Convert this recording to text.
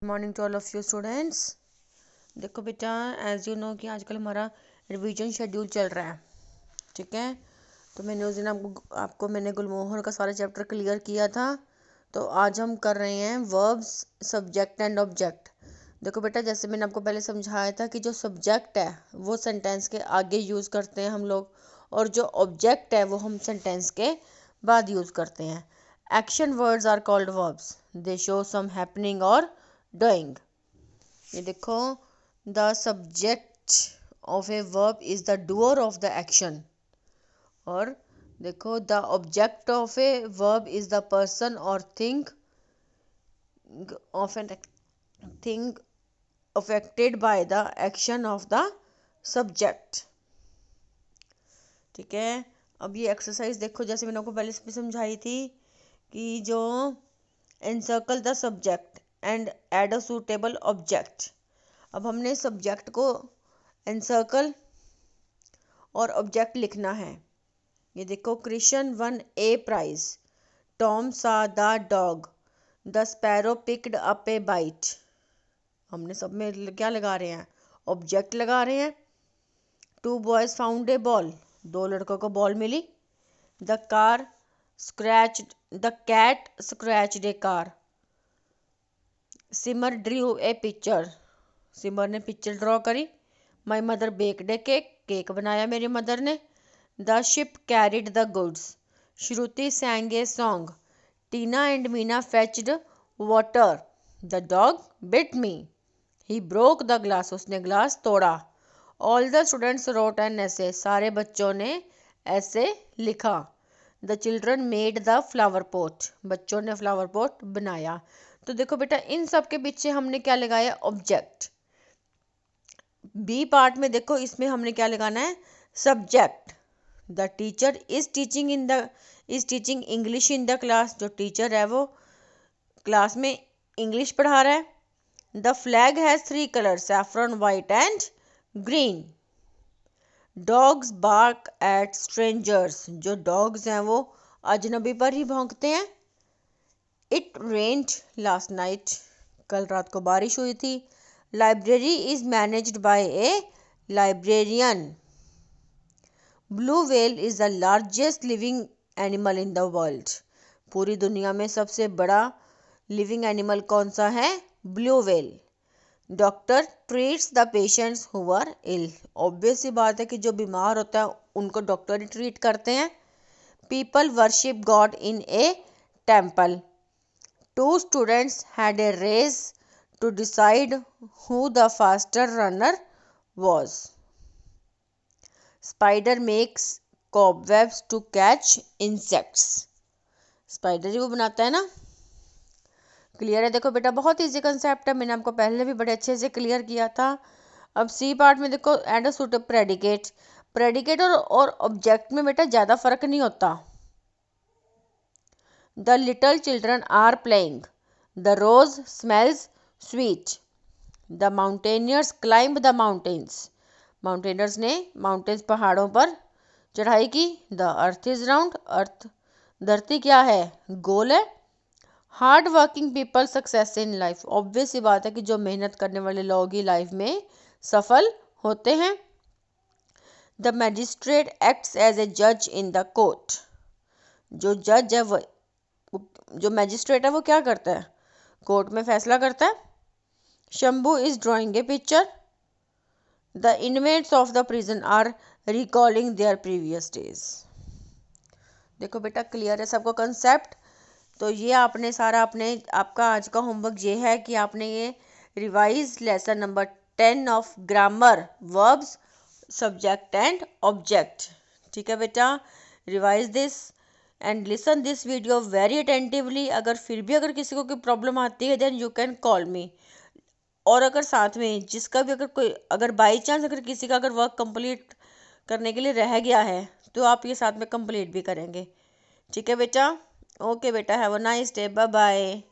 Morning to all of you students. देखो बेटा, as you know कि आजकल हमारा रिवीजन शेड्यूल चल रहा है, ठीक है। तो मैंने उस दिन आपको मैंने गुलमोहर का सारा चैप्टर क्लियर किया था। तो आज हम कर रहे हैं वर्ब्स, सब्जेक्ट एंड ऑब्जेक्ट। देखो बेटा, जैसे मैंने आपको पहले समझाया था कि जो सब्जेक्ट है वो सेंटेंस के आगे यूज़ करते हैं हम लोग, और जो ऑब्जेक्ट है वो हम सेंटेंस के बाद यूज़ करते हैं। Action words are called verbs, they show some happening और डूइंग। ये देखो, the subject of a verb is the doer of the action. और देखो, the object of a verb is the person और thing of an thing affected by the action of the subject. ठीक है। अब ये exercise देखो, जैसे मैंने आपको पहले भी समझाई थी कि जो encircle the subject and add a suitable object. अब हमने सब्जेक्ट को एनसर्कल और ऑब्जेक्ट लिखना है। ये देखो, क्रिश्चियन वन ए प्राइज, टॉम सा the dog, the sparrow picked up A bite. हमने सब में क्या लगा रहे हैं? ऑब्जेक्ट लगा रहे हैं। Two boys found a ball, दो लड़कों को बॉल मिली। The cat scratched a car. Simar drew a picture, Simar ने पिक्चर ड्रॉ करी। My mother baked a cake, cake बनाया मेरी मदर ने। The ship carried the goods, Shruti sang a song. Tina and Meena fetched water. The dog bit me, he broke the glass, उसने glass तोड़ा। All the students wrote an essay, सारे बच्चों ने ऐसे लिखा। The children made the flower pot, बच्चों ने flower pot बनाया। तो देखो बेटा, इन सब के पीछे हमने क्या लगाया? ऑब्जेक्ट। बी पार्ट में देखो, इसमें हमने क्या लगाना है? Subject. The teacher is teaching English in the class, जो टीचर है वो क्लास में इंग्लिश पढ़ा रहा है। The flag has 3 colour, saffron, white and green. Dogs bark at strangers, जो डॉग्स हैं वो अजनबी पर ही भौंकते हैं। इट रेन्ड लास्ट नाइट, कल रात को बारिश हुई थी। Library is managed by A librarian. Blue whale is the largest living animal in the world, पूरी दुनिया में सबसे बड़ा लिविंग एनिमल कौन सा है? Blue whale. Doctor treats the patients who are ill, obvious सी बात है कि जो बीमार होता है उनको डॉक्टर ही ट्रीट करते हैं। People worship God in A temple. Two students had a race to decide who the faster runner was. Spider makes cobwebs to catch insects. Spider ही वो बनाता है ना। क्लियर है? देखो बेटा, बहुत इजी कंसेप्ट है, मैंने आपको पहले भी बड़े अच्छे से क्लियर किया था। अब सी पार्ट में देखो, add a suitable predicate. Predicate और ऑब्जेक्ट में बेटा ज़्यादा फर्क नहीं होता। The little children are playing. The rose smells sweet. The mountaineers climb the mountains. Mountaineers ने mountains पहाड़ों पर चढ़ाई की। The earth is round. अर्थ धरती क्या है? गोल है। Hard working people success in life, obvious सी बात है कि जो मेहनत करने वाले लोग ही लाइफ में सफल होते हैं। The magistrate acts as a जज इन द कोर्ट, जो जज है वो, जो मैजिस्ट्रेट है वो क्या करता है? कोर्ट में फैसला करता है। Shambhu is drawing a picture. The inmates of the prison are recalling their previous days. देखो बेटा, क्लियर है सबको कंसेप्ट? तो ये आपने सारा आपका आज का होमवर्क ये है कि आपने ये revise lesson number 10 of grammar, verbs, subject and object. ठीक है बेटा, revise this and listen this video very attentively. अगर किसी को कोई प्रॉब्लम आती है then you can call me. और अगर साथ में जिसका भी अगर बाई चांस अगर किसी का अगर वर्क कंप्लीट करने के लिए रह गया है तो आप ये साथ में कंप्लीट भी करेंगे। ठीक है बेटा? ओके बेटा, have a nice day, bye bye.